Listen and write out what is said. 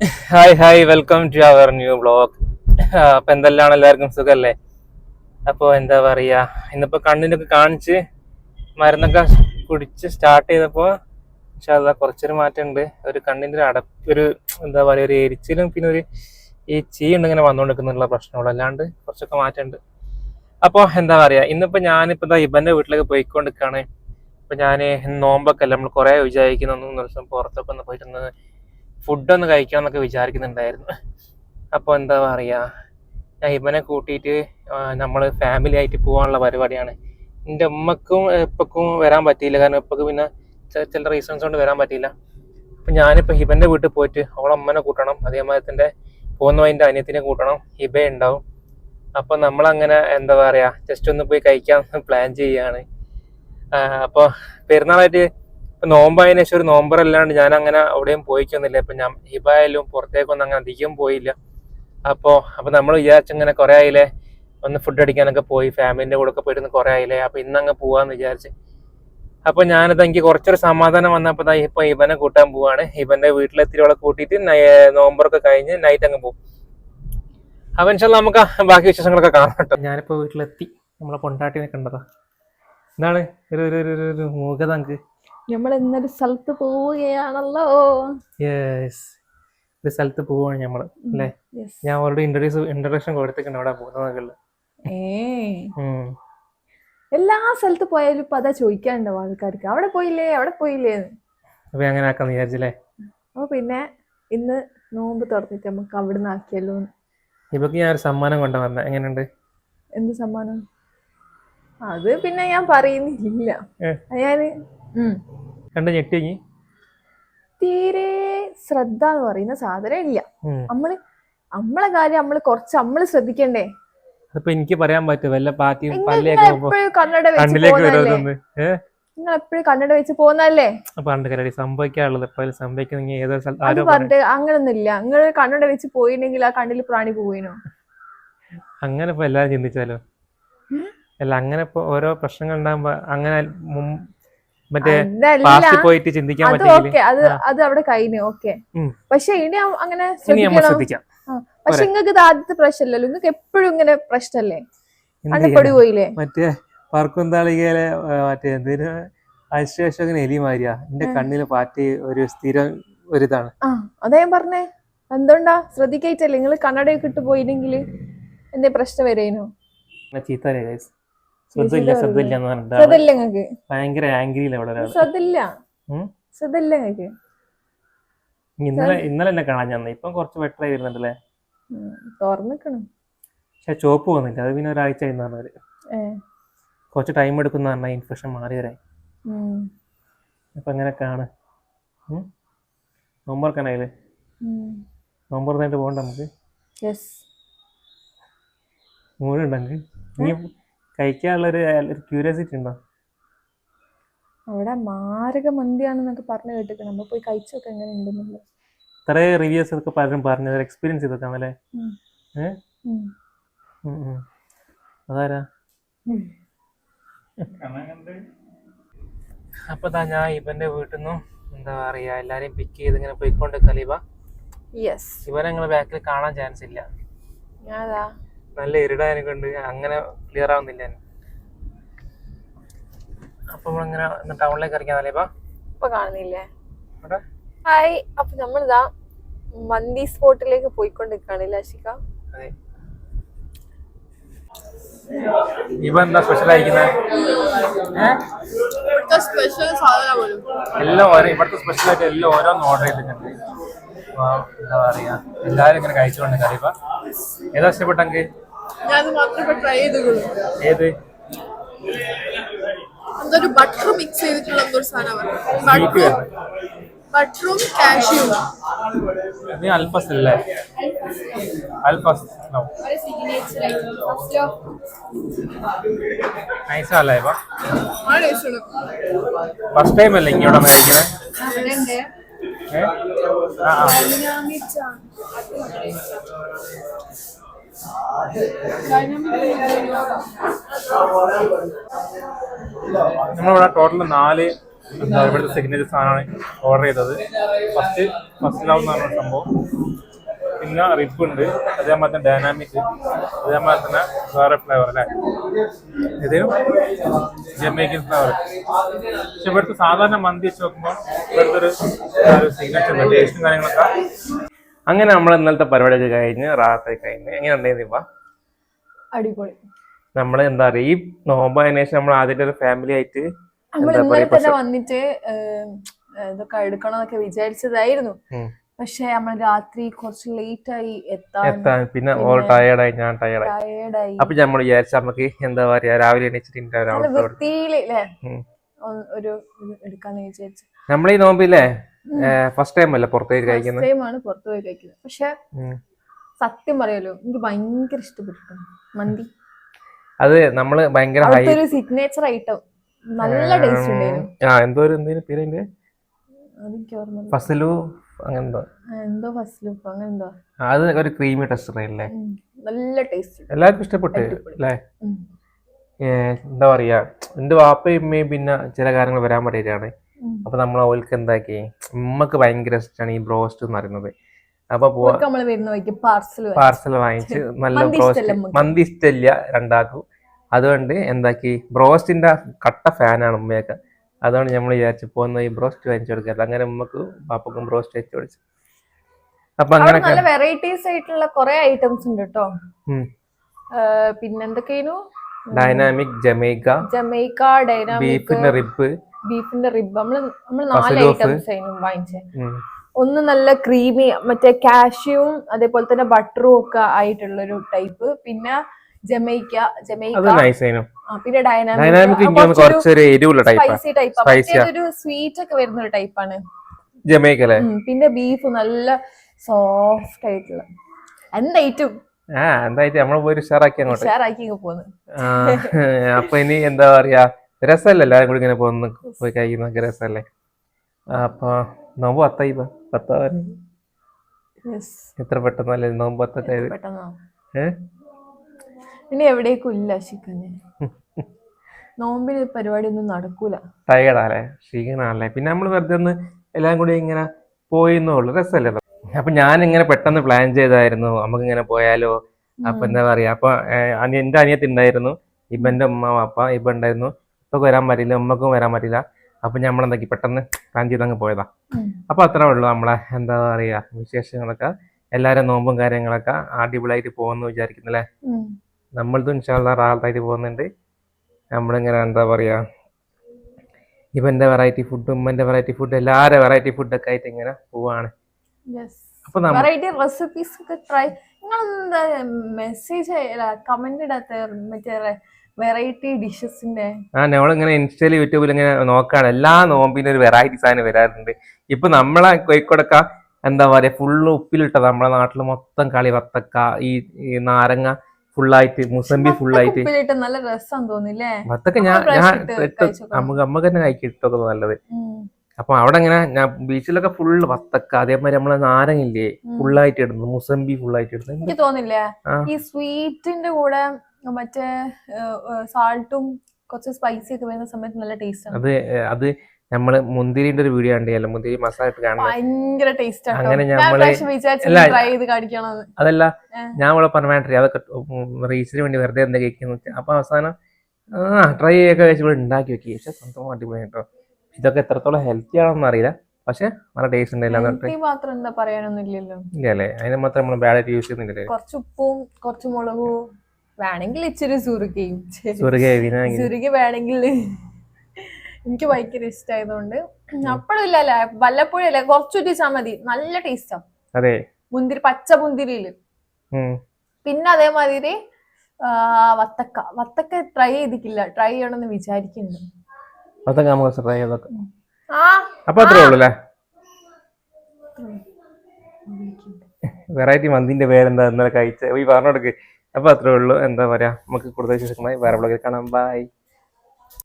Hi welcome to our new vlog. അപ്പൊ എന്തെല്ലാം എല്ലാവർക്കും സുഖല്ലേ? അപ്പോൾ എന്താ പറയാ, ഇന്നിപ്പോ കണ്ണിനൊക്കെ കാണിച്ച് മരുന്നൊക്കെ കുടിച്ച് സ്റ്റാർട്ട് ചെയ്തപ്പോൾ കുറച്ചൊരു മാറ്റമുണ്ട്. ഒരു കണ്ണിന്റെ ഒരു ഒരു എന്താ പറയാ, ഒരു എരിച്ചിലും പിന്നെ ഒരു ഈ ചീയുണ്ട് ഇങ്ങനെ വന്നുകൊണ്ടിരിക്കുന്നുള്ള പ്രശ്നമുള്ളൂ. അല്ലാണ്ട് കുറച്ചൊക്കെ മാറ്റമുണ്ട്. അപ്പോൾ എന്താ പറയാ, ഇന്നിപ്പോ ഞാനിപ്പോ ഇവന്റെ വീട്ടിലേക്ക് പോയിക്കൊണ്ടിരിക്കുകയാണ്. ഇപ്പൊ ഞാൻ നോമ്പൊക്കെ അല്ല, നമ്മൾ കുറെ വിചാരിക്കുന്ന ദിവസം പുറത്തൊക്കെ ഒന്ന് പോയിട്ടൊന്ന് ഫുഡൊന്ന് കഴിക്കണം എന്നൊക്കെ വിചാരിക്കുന്നുണ്ടായിരുന്നു. അപ്പോൾ എന്താ പറയുക, ഞാൻ ഇവനെ കൂട്ടിയിട്ട് നമ്മൾ ഫാമിലി ആയിട്ട് പോകാനുള്ള പരിപാടിയാണ്. എൻ്റെ ഉമ്മക്കും ഇപ്പക്കും വരാൻ പറ്റിയില്ല, കാരണം ഇപ്പക്ക് പിന്നെ ചില റീസൺസ് കൊണ്ട് വരാൻ പറ്റിയില്ല. അപ്പം ഞാനിപ്പോൾ ഹിബൻ്റെ വീട്ടിൽ പോയിട്ട് അവളെ അമ്മനെ കൂട്ടണം, അതേമാതിരി തന്നെ പോകുന്നതിൻ്റെ അനിയത്തിനെ കൂട്ടണം, ഹിബ ഉണ്ടാവും. അപ്പോൾ നമ്മളങ്ങനെ എന്താ പറയുക, ജസ്റ്റ് ഒന്ന് പോയി കഴിക്കാൻ പ്ലാൻ ചെയ്യുകയാണ്. അപ്പോൾ പെരുന്നാളായിട്ട് ഇപ്പൊ നോമ്പായതിനു ശേഷം ഒരു നോമ്പറല്ലാണ്ട് ഞാൻ അങ്ങനെ എവിടെയും പോയിക്കൊന്നുമില്ല. ഇപ്പൊ ഞാൻ ഹിബായാലും പുറത്തേക്കൊന്നും അങ്ങനെ അധികം പോയില്ല. അപ്പൊ നമ്മൾ വിചാരിച്ചങ്ങനെ കുറെ ആയില്ലേ ഒന്ന് ഫുഡ് അടിക്കാനൊക്കെ പോയി, ഫാമിലിന്റെ കൂടെ ഒക്കെ പോയിട്ട് കുറെ ആയില്ലേ, അപ്പൊ ഇന്നങ്ങ് പോവാന്ന് വിചാരിച്ച്. അപ്പൊ ഞാനിത് എനിക്ക് കുറച്ചൊരു സമാധാനം വന്നപ്പോ ഇപ്പൊ ഇവനെ കൂട്ടാൻ പോവാണ്. ഇവന്റെ വീട്ടിലെത്തിരി അവളെ കൂട്ടിയിട്ട് നോമ്പറൊക്കെ കഴിഞ്ഞ് നൈറ്റ് അങ്ങ് പോകും. അപ്പൊ ഇൻഷാല്ലാ നമുക്ക് ബാക്കി വിശേഷങ്ങളൊക്കെ കാണാം കേട്ടോ. ഞാനിപ്പോ വീട്ടിലെത്തി, നമ്മളെ കൊണ്ടാട്ടിനെ കണ്ടതാ. എന്താണ് ഒരു മൂകത നമുക്ക്? നമ്മൾ ഇന്നൊരു സ്ഥലത്ത് പോവുകയാണല്ലോ. യെസ്, ഒരു സ്ഥലത്ത് പോവാണ് നമ്മള് അല്ലേ? ഞാൻ ഓൾറെഡി ഇൻട്രൊഡക്ഷൻ കൊടുത്തിട്ടുണ്ട് അവിടെ പോകുന്നതൊക്കെ. എല്ലാ സ്ഥലത്ത് പോയാലും ഇപ്പൊ അതാ ചോദിക്കാനുണ്ടാവും ആൾക്കാർക്ക്, അവിടെ പോയില്ലേ അവിടെ പോയില്ലേ. അപ്പൊ അങ്ങനെ ആക്കാന്ന് വിചാരിച്ചില്ലേ? അപ്പൊ പിന്നെ ഇന്ന് നോമ്പ് തുറന്നിട്ട് നമുക്ക് അവിടുന്ന് ആക്കിയല്ലോ. ഇപ്പൊക്ക് ഞാൻ ഒരു സമ്മാനം കൊണ്ടുവന്ന, എങ്ങനെയുണ്ട്? എന്ത് സമ്മാനം? അത് പിന്നെ ഞാൻ പറയുന്നില്ല. ഞാന് കണ്ട് ഞെട്ടി. തീരെ ശ്രദ്ധ എന്ന് പറയുന്ന സാധനം ഇല്ല. നമ്മളെ കാര്യം നമ്മള് ശ്രദ്ധിക്കണ്ടേ? അതിപ്പോ എനിക്ക് പറയാൻ പറ്റും, വല്ല പാർട്ടിയും കണ്ണട വെച്ച് നിങ്ങൾ എപ്പോഴും കണ്ണട വെച്ച് പോകുന്നല്ലേ? സംഭവിക്കാനുള്ളത് അത് പറഞ്ഞിട്ട് അങ്ങനൊന്നും ഇല്ല. നിങ്ങൾ കണ്ണട വെച്ച് പോയില്ലെങ്കിൽ ആ കണ്ണിൽ പ്രാണി പോയിനോ? അങ്ങനെ ഇപ്പൊ എല്ലാരും ചിന്തിച്ചാലോ? അല്ല, അങ്ങനെ ഇപ്പൊ ഓരോ പ്രശ്നങ്ങൾ ഉണ്ടാകുമ്പോ അങ്ങനെ മറ്റേ പോയിട്ട് ചിന്തിക്കാൻ പറ്റില്ല. അത് അവിടെ കഴിഞ്ഞു. ഓക്കെ, പക്ഷെ ഇനി അങ്ങനെ ശ്രദ്ധിക്കാം. പക്ഷെ നിങ്ങൾക്ക് ഇത് ആദ്യത്തെ പ്രശ്നമല്ലല്ലോ, നിങ്ങൾക്ക് എപ്പോഴും ഇങ്ങനെ പ്രശ്നമല്ലേ? കണ്ണപ്പൊടി പോയില്ലേ? മറ്റേ പറക്കുംതാളികയിലെ മറ്റേ എന്തിനു അശോകന് എലിമാരിയാ എന്റെ കണ്ണില് പാറ്റി ഒരു സ്ഥിരം ഒരിതാണ്. അതാ ഞാൻ പറഞ്ഞേ, എന്തുകൊണ്ടാ ശ്രദ്ധിക്കയിട്ടല്ലേ? നിങ്ങൾ കണ്ണടയൊക്കെ ഇട്ട് പോയില്ലെങ്കിൽ എന്തേ പ്രശ്നം വരേനോ? ചീത്ത ഭയങ്കര ആംഗ്രിയില്ല അവിടെ. ഇന്നലെ എന്നെ കാണാൻ ഞാൻ ഇപ്പൊ കുറച്ച് ബെറ്റർ ആയി വരുന്നുണ്ടല്ലേ? തുറന്നിക്കണം. പക്ഷെ ചോപ്പ് പോകുന്നില്ല, അത് പിന്നെ ഒരാഴ്ച ആയിരുന്നവര് കുറച്ച് ടൈം എടുക്കുന്ന പറഞ്ഞ ഇൻഫെക്ഷൻ മാറി വരാൻ. അപ്പൊ അങ്ങനെയൊക്കെയാണ്. നോമ്പറക്കാനായില്ലേ? നോമ്പറന്നായിട്ട് പോകണ്ട നമുക്ക്? മൂടുണ്ടെങ്കിൽ നീ കഴിക്കാനുള്ളൊരു ക്യൂരിയോസിറ്റി ഉണ്ടോ? അവിടെ മാരക മന്തിയാണെന്നൊക്കെ പറഞ്ഞു കേട്ടിട്ട് നമ്മൾ പോയി കഴിച്ചൊക്കെ എങ്ങനെ ഉണ്ടെന്നുള്ളത്. ഇത്രേ റിവ്യൂസ് ഒക്കെ പലരും പറഞ്ഞത് എക്സ്പീരിയൻസ് ചെയ്തോക്കാമല്ലേ? അതാരാ? അപ്പൊ ഞാൻ ഇവന്റെ വീട്ടിൽ നിന്നും എന്താ പറയാ എല്ലാരെയും പിക്ക് ചെയ്ത് ഇങ്ങനെ പോയിക്കൊണ്ടിരിക്കല. ഇവനെ നിങ്ങളെ ബാക്കിൽ കാണാൻ ചാൻസ് ഇല്ല. നല്ല ഇരുടാനൊക്കെ ഉണ്ട്, അങ്ങനെ ക്ലിയർ ആവുന്നില്ല. അപ്പൊ നമ്മളിങ്ങനെ ടൗണിലേക്ക് ഇറങ്ങിയാലേ ഇപ്പൊ കാണുന്നില്ലേ? ഹായ്, അപ്പൊ നമ്മളിതാ മന്തി സ്പോട്ടിലേക്ക് പോയിക്കൊണ്ടിരിക്കുകയാണല്ലേ അശിക? അതെ. ഇവ എന്താ സ്പെഷ്യൽ അയക്കുന്നത്? എല്ലാം ഇവിടുത്തെ സ്പെഷ്യൽ ആയിട്ട് എല്ലാം ഓരോന്ന് ഓർഡർ ചെയ്തിട്ടുണ്ട്. എന്താ പറയാ, എല്ലാരും ഇങ്ങനെ കഴിച്ചുകൊണ്ട് കറിയപ്പ ഏതാ ഇഷ്ടപ്പെട്ടെങ്കിൽ? ഏത്? എന്തൊരു ബട്ടർ മിക്സ് ചെയ്തിട്ടുള്ള എന്തൊരു സാധനമാണ്. ബട്ടറും കാഷ്യൂവും. നീ അൽഫസ് അല്ലേ? അൽഫസ് നൈസല്ലേ? ഫസ്റ്റ് ടൈം അല്ലേ ഇങ്ങോട്ട് കഴിക്കുന്നത്? നമ്മളിവിടെ ടോട്ടൽ 4 എന്താ ഇവിടുത്തെ സിഗ്നേച്ചർ സാധനമാണ് ഓർഡർ ചെയ്തത്. ഫസ്റ്റ് ലവ് എന്ന് പറഞ്ഞ സംഭവം, പിന്നെ റിപ്പ് ഉണ്ട്, അതേപോലെ തന്നെ ഡൈനാമിക്, അതേപോലെ തന്നെ വേറെ ഫ്ലേവർ അല്ലേ, ഇതും ജമൈക്കൻ ഫ്ലേവർ. പക്ഷെ ഇവിടുത്തെ സാധാരണ മന്തി വെച്ച് നോക്കുമ്പോൾ ഇവിടുത്തെ ഒരു സിഗ്നേച്ചർ ടേസ്റ്റും കാര്യങ്ങളൊക്കെ. അങ്ങനെ നമ്മൾ ഇന്നലത്തെ പരിപാടിയൊക്കെ കഴിഞ്ഞ് റാത്തൊക്കെ കഴിഞ്ഞ് എങ്ങനെ ഉണ്ടായിരുന്നു ഇപ്പൊ? അടിപൊളി. നമ്മള് എന്താ പറയാ, ഈ നോമ്പായതിനു ശേഷം നമ്മൾ ആദ്യത്തെ ഒരു ഫാമിലി ആയിട്ട് നമ്മൾ ഇന്നലെ തന്നെ വന്നിട്ട് ഇതൊക്കെ എടുക്കണമെന്നൊക്കെ വിചാരിച്ചതായിരുന്നു. പക്ഷെ നമ്മൾ രാത്രി കുറച്ച് ലേറ്റ് ആയി എത്താൻ, പിന്നെ ഓൾ ടയേർഡായി, ഞാൻ ടയേർഡായി. അപ്പൊ നമ്മൾ വിചാരിച്ച നമുക്ക് എന്താ പറയാ രാവിലെ എണീച്ചിട്ട് വൃത്തിയിലേ ഒരു എടുക്കാന്ന് വിചാരിച്ചു. നമ്മളീ നോമ്പില്ലേ ഫസ്റ്റ് ടൈം അല്ല പുറത്തേക്ക് കഴിക്കുന്നത്, പുറത്തു പോയി കഴിക്കുന്നത്. പക്ഷെ സത്യം പറയാലോ, എനിക്ക് ഭയങ്കര ഇഷ്ടപ്പെട്ടിട്ടുണ്ട് മന്തി. അത് നമ്മള് ഭയങ്കര ഒരു സിഗ്നേച്ചർ ഐറ്റം, നല്ല ടേസ്റ്റ് ഉണ്ടായിരുന്നു. എന്തോ പേര് ഫസലു എന്തോ ഫസലുപ്പ് അങ്ങനെ എന്തോ, അത് ഒരു ക്രീമി ടെക്സ്ചർ അല്ലേ, നല്ല ടേസ്റ്റ്, എല്ലാവർക്കും ഇഷ്ടപ്പെട്ടു അല്ലേ. എന്താ പറയാ, എന്റെ വാപ്പയും ഉമ്മയും പിന്നെ ചില കാര്യങ്ങൾ വരാൻ വേണ്ടിയിട്ടാണ്. അപ്പൊ നമ്മൾ അവൾക്ക് എന്താക്കി, ഉമ്മക്ക് ഭയങ്കര ഇഷ്ടമാണ് ഈ ബ്രോസ്റ്റ് എന്ന് പറയുന്നത്. അപ്പൊ പാർസൽ വാങ്ങിച്ച് നല്ല ബ്രോസ്റ്റ്, മന്തി ഇഷ്ടമില്ല രണ്ടാക്കും. അതുകൊണ്ട് എന്താക്കി, ബ്രോസ്റ്റിന്റെ കട്ട ഫാനാണ് ഉമ്മയൊക്കെ. അതുകൊണ്ട് നമ്മൾ വിചാരിച്ചു പോകുന്ന ഈ ബ്രോസ്റ്റ് വാങ്ങിച്ചു കൊടുക്കരുത്. അങ്ങനെ ഉമ്മക്ക് പാപ്പക്കും ബ്രോസ്റ്റ് വെച്ച് കൊടുത്തു. അപ്പൊ അങ്ങനെ നല്ല വെറൈറ്റീസ് ആയിട്ടുള്ള കുറെ ഐറ്റംസ് ഉണ്ട് കേട്ടോ. പിന്നെന്തൊക്കെയായിരുന്നു, ഡൈനാമിക്, ജമൈക്ക, ബീഫിന്റെ റിബ് നമ്മള് 4 ഐറ്റംസ് ആയിരുന്നു വാങ്ങിച്ചത്. ഒന്ന് നല്ല ക്രീമി, മറ്റേ കാഷ്യൂവും അതേപോലെ തന്നെ ബട്ടറും ഒക്കെ ആയിട്ടുള്ള ഒരു ടൈപ്പ്. പിന്നെ ജമൈക്ക, പിന്നെ ഡൈനാമിക് സ്പൈസി ടൈപ്പ്, ഒരു സ്വീറ്റ് ഒക്കെ വരുന്ന ഒരു ടൈപ്പാണ് ജമൈക്ക. പിന്നെ ബീഫ് നല്ല സോഫ്റ്റ് ആയിട്ടുള്ള എന്തായിട്ടും നമ്മള് പോയി ഉഷാറാക്കി പോന്നു. അപ്പൊ ഇനി എന്താ പറയാ, രസമല്ലേ എല്ലാരും കൂടി ഇങ്ങനെ പോയി കഴിക്കുന്നൊക്കെ രസമല്ലേ. അപ്പൊ നോമ്പ് പത്താവാൻ എത്ര പെട്ടെന്നല്ലേ നോമ്പ് പത്തൊക്കെ. ഇനി എവിടേക്കും ഇല്ല ശിക്കന്, നോമ്പിന് പരിപാടി ഒന്നും നടക്കൂല. ടയേർഡാല്ലേ, ക്ഷീണാണല്ലേ. പിന്നെ നമ്മള് വെറുതെ ഒന്ന് എല്ലാം കൂടി ഇങ്ങനെ പോയിന്നുള്ളു, രസമല്ലേ. അപ്പൊ ഞാൻ ഇങ്ങനെ പെട്ടെന്ന് പ്ലാൻ ചെയ്തായിരുന്നു നമുക്ക് ഇങ്ങനെ പോയാലോ. അപ്പൊ എന്താ പറയാ, അപ്പൊ എന്റെ അനിയത്തി ഉണ്ടായിരുന്നു, ഇവന്റെ ഉമ്മ വാപ്പ ഇപ്പൊ ഉണ്ടായിരുന്നു. ഇപ്പൊ വരാൻ പറ്റില്ല, ഉമ്മക്കും വരാൻ പറ്റില്ല. അപ്പൊ നമ്മളെന്താക്കി പെട്ടെന്ന് പ്ലാൻ ചെയ്ത് അങ്ങ് പോയതാ. അപ്പൊ അത്രേ ഉള്ളു നമ്മളെ എന്താ പറയാ വിശേഷങ്ങളൊക്കെ. എല്ലാരും നോമ്പും കാര്യങ്ങളൊക്കെ അടിപൊളിയായിട്ട് പോകുന്നു വിചാരിക്കുന്നല്ലേ. നമ്മളതും ഇൻഷാ അല്ലാഹ് റാഹത്തായിട്ട് പോകുന്നുണ്ട്. നമ്മളിങ്ങനെ എന്താ പറയാ, ഇവന്റെ വെറൈറ്റി ഫുഡ്, ഉമ്മന്റെ വെറൈറ്റി ഫുഡ്, എല്ലാരും വെറൈറ്റി ഫുഡൊക്കെ ആയിട്ട് ഇങ്ങനെ പോവാണ്. അപ്പൊ വെറൈറ്റി റെസിപ്പീസ് ഒക്കെ ട്രൈ, നിങ്ങളെന്താ മെസ്സേജ് കമന്റ് ഇടാത്ത മറ്റേ വെറൈറ്റി ഡിഷസിന്റെ? നമ്മളിങ്ങനെ ഇൻസ്റ്റയില് യൂട്യൂബിൽ ഇങ്ങനെ നോക്കാണ്, എല്ലാ നോമ്പിനും ഒരു വെറൈറ്റി സാധനം വരാറുണ്ട്. ഇപ്പൊ നമ്മളെ കോഴിക്കോടൊക്കെ എന്താ പറയാ ഫുള്ള് ഉപ്പിലിട്ടത്. നമ്മളെ നാട്ടില് മൊത്തം കളി വത്തക്ക, ഈ നാരങ്ങ ഫുള്ളായിട്ട്, മുസമ്പി ഫുള്ളായിട്ട്, നല്ല രസം തോന്നില്ലേ വത്തക്ക. നമുക്ക് തന്നെ കഴിക്കിട്ടൊക്കെ നല്ലത്. അപ്പൊ അവിടെ ഇങ്ങനെ ഞാൻ ബീച്ചിലൊക്കെ ഫുള്ള് വത്തക്ക, അതേമാതിരി നമ്മളെ നാരങ്ങില്ലേ ഫുള്ളായിട്ട് ഇടുന്നു, മുസമ്പി ഫുള്ളായിട്ട് ഇടുന്നു. എനിക്ക് തോന്നില്ലേ ഈ സ്വീറ്റിന്റെ കൂടെ മറ്റേ സാൾട്ടും കുറച്ച് സ്പൈസി ഒക്കെ വരുന്ന സമയത്ത് നല്ല ടേസ്റ്റ് ആണ്. അത് നമ്മള് മുന്തിരിന്റെ ഒരു വീഡിയോ ഉണ്ടല്ലോ, മുന്തിരി മസാല ഇട്ട് കാണുന്നത്, ഭയങ്കര ടേസ്റ്റ് ആണ്. അങ്ങനെ അതല്ല ഞാൻ ഇവിടെ പറഞ്ഞ അതൊക്കെ റീച്ചിന് വേണ്ടി വെറുതെ എന്താ കഴിക്കുന്നു. അപ്പൊ അവസാനം ട്രൈ ഒക്കെ കഴിച്ച് ഇവിടെ ഉണ്ടാക്കി വെക്കി. പക്ഷെ സ്വന്തം അടിപൊളി കേട്ടോ. ഇതൊക്കെ എത്രത്തോളം ഹെൽത്തി ആണെന്ന് അറിയില്ല, പക്ഷെ നല്ല ടേസ്റ്റ് ഇല്ലല്ലേ. അതിന് മാത്രം നമ്മൾ ബാഡ് യൂസ് ചെയ്യുന്നില്ലേ. കുറച്ച് ഉപ്പും കുറച്ച് മുളകും വേണമെങ്കിൽ ഇച്ചിരി സുറുകയും വേണമെങ്കിൽ. എനിക്ക് ഭയങ്കര ഇഷ്ടമായതുകൊണ്ട് അപ്പോഴില്ലല്ലേ, വല്ലപ്പോഴും അല്ലേ കുറച്ചിട്ടാ മതി, നല്ല ടേസ്റ്റാ. അതെ, മുന്തിരി, പച്ച മുന്തിരിയില്. പിന്നെ അതേമാതിരി വത്തക്ക ട്രൈ ചെയ്തിട്ടില്ല, ട്രൈ ചെയ്യണമെന്ന് വിചാരിക്കുന്നുണ്ട്. അപ്പൊ അത്രേ ഉള്ളൂ അല്ലേ. വെറൈറ്റി മന്തിന്റെ പേരെന്താ ഇന്നലെ കഴിച്ച ഈ പറഞ്ഞെടുക്ക്. അപ്പൊ അത്രേ ഉള്ളൂ. എന്താ പറയാ, നമുക്ക് കൂടുതൽ വിശേഷമായി വേറെ ബ്ലോഗിൽ കാണാം. ബൈ.